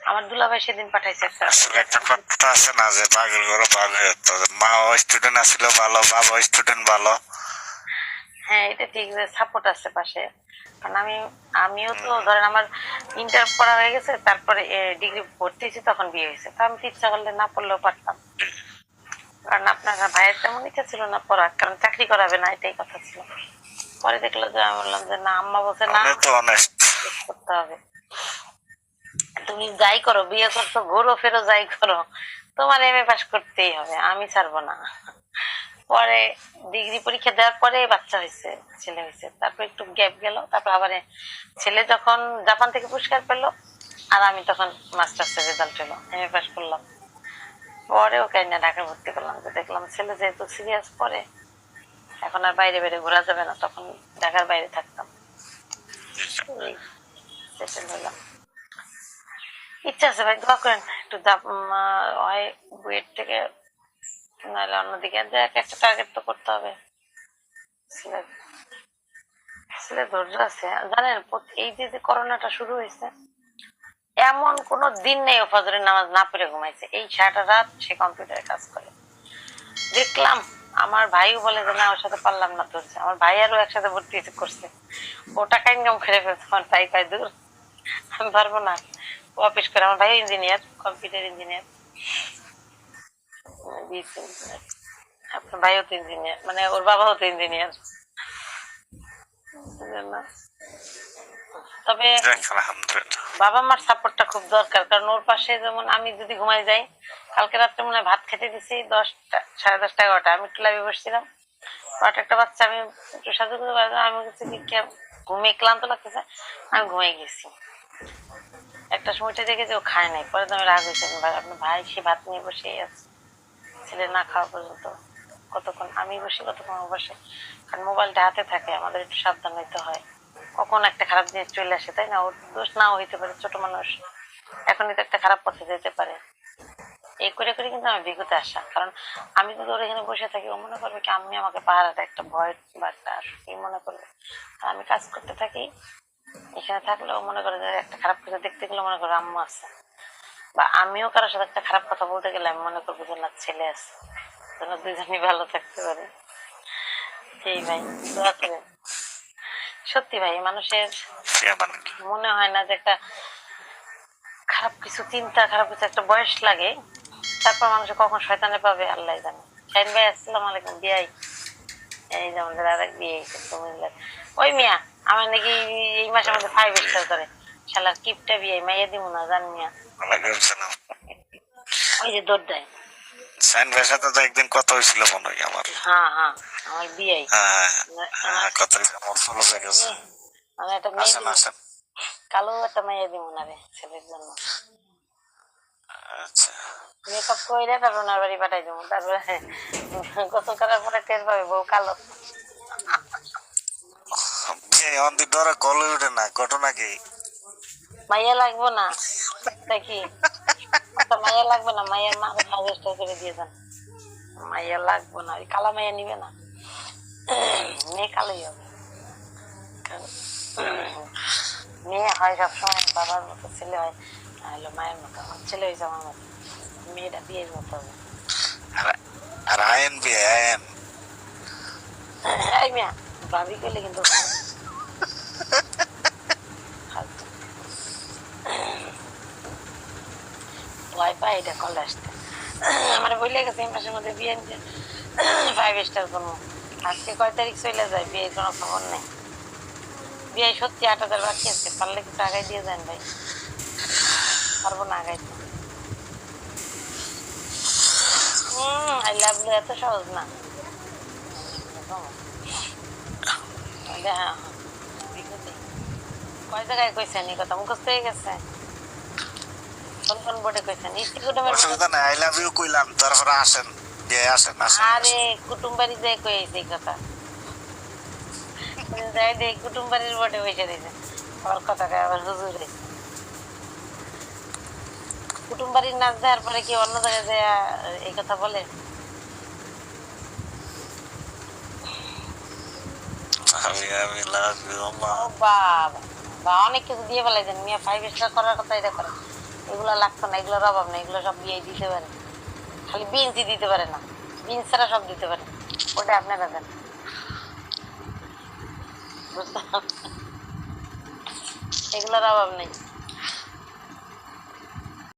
আমার দুলাভাই সেদিন পাঠাইছে একটা। আসলে একটা কথা আছে না যে বাঘের ঘরে বাঘ হয়ে যেত, মা স্টুডেন্ট আসছিল ভালো, বাবা স্টুডেন্ট ভালো। হ্যাঁ এটা ঠিক যে সাপোর্ট আছে পাশে, কারণ আমিও তো ধরেন আমার ইন্টার পড়া হয়ে গেছে, তারপরে ডিগ্রি ভর্তি হয়েছি, তখন বিয়ে হয়েছে, তো আমি তো ইচ্ছা করলে না পড়লেও পারতাম, কারণ আপনার ভাইয়ের তেমন ইচ্ছা ছিল না পড়ার, কারণ চাকরি করাবে না এটাই কথা ছিল। পরে দেখলো যে আমি বললাম যে না, আম্মা বলছে না তো অনেস্ট করতে হবে, তুমি যাই করো, বিয়ে করছো, ঘুরো ফেরো যাই করো, তোমার এমএ পাস করতেই হবে, আমি ছাড়বো না। পরে ডিগ্রি পরীক্ষা দেওয়ার পরে বাচ্চা হয়েছে, ছেলে হয়েছে, তারপর একটু গ্যাপ গেল, তারপর আবার ছেলে যখন জাপান থেকে পুরস্কার পেলো, আর আমি তখন মাস্টার্সের রেজাল্ট হলো, এমএ পাস করলাম। পরে ওকে না ঢাকা ভর্তি করলাম, যে দেখলাম ছেলে যেহেতু সিরিয়াস পরে, এখন আর বাইরে বাইরে ঘোরা যাবে না, তখন ঢাকার বাইরে থাকতাম, সেটেল হলাম। ইচ্ছা আছে ভাই, দোয়া করেন একটু হয় বুয়েট থেকে, নাহলে অন্যদিকে একটা টার্গেট তো করতে হবে। ছেলে ধৈর্য আছে জানেন, এই যে করোনাটা শুরু হয়েছে, এমন কোন দিন নেই ও ফজরের নামাজ না পড়ে ঘুমাইছে, এই সারাটা রাত সে কম্পিউটারে কাজ করে। দেখলাম আমার ভাইও বলে যে না ওর সাথে পারলাম না, ধরছে আমার ভাই আরও একসাথে ভর্তি করছে, ও টাকা ইনকাম করে ফেলছে, আমার ভাই পাই দূর, আমি পারবো না। ও অফিস করে, আমার ভাই ইঞ্জিনিয়ার, কম্পিউটার ইঞ্জিনিয়ার, আপনার ভাইও তো ইঞ্জিনিয়ার, মানে ওর বাবাও তো ইঞ্জিনিয়ার। তবে বাবা মার সাপোর্টটা খুব দরকার, কারণ ওর পাশে যেমন আমি যদি ঘুমাই যাই, কালকে রাত্রে মনে হয় ভাত খেতে দিছি 10টা, 10:30, 11টা, আমি একটু লাইভে বসছিলাম, একটা বাচ্চা, আমি একটু সাজু করে আমি বলছি ঘুমিয়ে ক্লান্ত লাগতেছে, আমি ঘুমিয়ে গেছি। একটা সময়টা দেখে যে ও খায় নাই, পরে তো আমি রাগ হয়েছি, আপনার ভাই সে ভাত নিয়ে বসে আছে, ছেলে না খাওয়া পর্যন্ত কতক্ষণ আমি বসি, কতক্ষণ ও বসে, কারণ মোবাইলটা হাতে থাকে, আমাদের একটু সাবধান হইতে হয়, কখন একটা খারাপ জিনিস চলে আসে, তাই না? ওর দোষ নাও হইতে পারে, ছোট মানুষ, এখনই তো একটা খারাপ পথে যেতে পারে। এই করে করে কিন্তু আমি বিগতে আসা, কারণ আমি যদি ওর এখানে বসে থাকি, ও মনে করবে কি আমি আমাকে পাহারাটা একটা ভয় বা একটা কি মনে করবে, আর আমি কাজ করতে থাকি, এখানে থাকলে ও মনে করে যে একটা খারাপ কিছু দেখতে গেলে মনে করে আম্মু আছে, বা আমিও কারোর সাথে একটা খারাপ কথা বলতে গেলে আমি মনে করবো যে না ছেলে আছে, যেন দুজনই ভালো থাকতে পারে। সেই ভাই দোয়া করেন। সত্যি ভাই, মানুষের মনে হয় না যে একটা খারাপ কিছু চিন্তা, খারাপ কিছু একটা বয়স লাগে, তারপর মানুষ কখন শয়তানে পাবে আল্লাহ জানে। শাহিন ভাই আসসালাম আলাইকুম। বিয়াই এই যে আমাদের আর এক বিয়ে কুমিল্লার, ওই মিয়া আমার নাকি এই মাসের মধ্যে 5 স্টার করে, শালার কিপটা বিয়ে, মাইয়া দিব না জান মিয়া, ওই যে দৌড় দেয়। সাইন ভাইয়ের সাথে তো একদিন কথা হয়েছিল মনে হয় আমার। হ্যাঁ হ্যাঁ, আমার বিয়ে কথা হয়েছে, আমি একটা মেয়ে দিব, কালো একটা মাইয়া দিব না রে ছেলের জন্য। আচ্ছা মেকআপ করে তারপর ওনার বাড়ি পাঠাই দেবো, তারপরে গোসল করার পরে টের পাবে বউ কালো। অন্দি ডরে কল উঠে না, ঘটনা কি? মাইয়া লাগবো না দেখি, মাইয়া লাগবে না, মাইয়ার মা রেজিস্টার করে দিয়ে যান, মাইয়া লাগবো না, ওই কালা মাইয়া নিবে না, মেয়ে কালোই হবে, মেয়ে হয় সবসময় বাবার মতো, ছেলে হয় হলো মায়ের মতো, আমার ছেলে হয়েছে আমার মতো, মেয়েটা বিয়ের মতো হবে। আর আয়েন বিয়ে আয়েন এই মিয়া ভাবি করলে কিন্তু ভয় পাই এটা কলে আসতে, আমার বলে গেছে এই মাসের মধ্যে বিয়ে 5 স্টার করবো। আজকে কয় তারিখ চলে যায়, বিয়ের কোনো খবর নেই। বিয়ে সত্যি 8,000 বাকি আছে, পারলে কিছু আগাই দিয়ে যান ভাই, পারবো না আগাইতে। আই লাভ ইউ এত সহজ না। কয় জায়গায় কইছেন এই কথা, মুখস্থ হয়ে গেছে? কোন কোন বোর্ডে কইছেন? অসুবিধা নাই, আই লাভ ইউ কইলাম, তারপরে আসেন আসেন আসেন। আরে কুটুম বাড়ি যে কইছে এই কথা, যাই দেখ কুটুম বাড়ির বোর্ডে বসে দিয়েছে, আবার কথাটা আবার হুজুরে কুটুম বাড়ির নাচ দেওয়ার পরে কি অন্য জায়গায় যে এই কথা বলে? বাবা বা অনেক কিছু দিয়ে বলে দেন মিয়া, 5 স্টার করার কথা এটা করে, এগুলো লাগতো না, এগুলোর অভাব নেই, এগুলো সব বিয়ে দিতে পারে, খালি বিনসই দিতে পারে না, বিনস ছাড়া সব দিতে পারে, ওটা আপনারা দেন, বুঝতে পারছেন? এগুলোর অভাব নেই।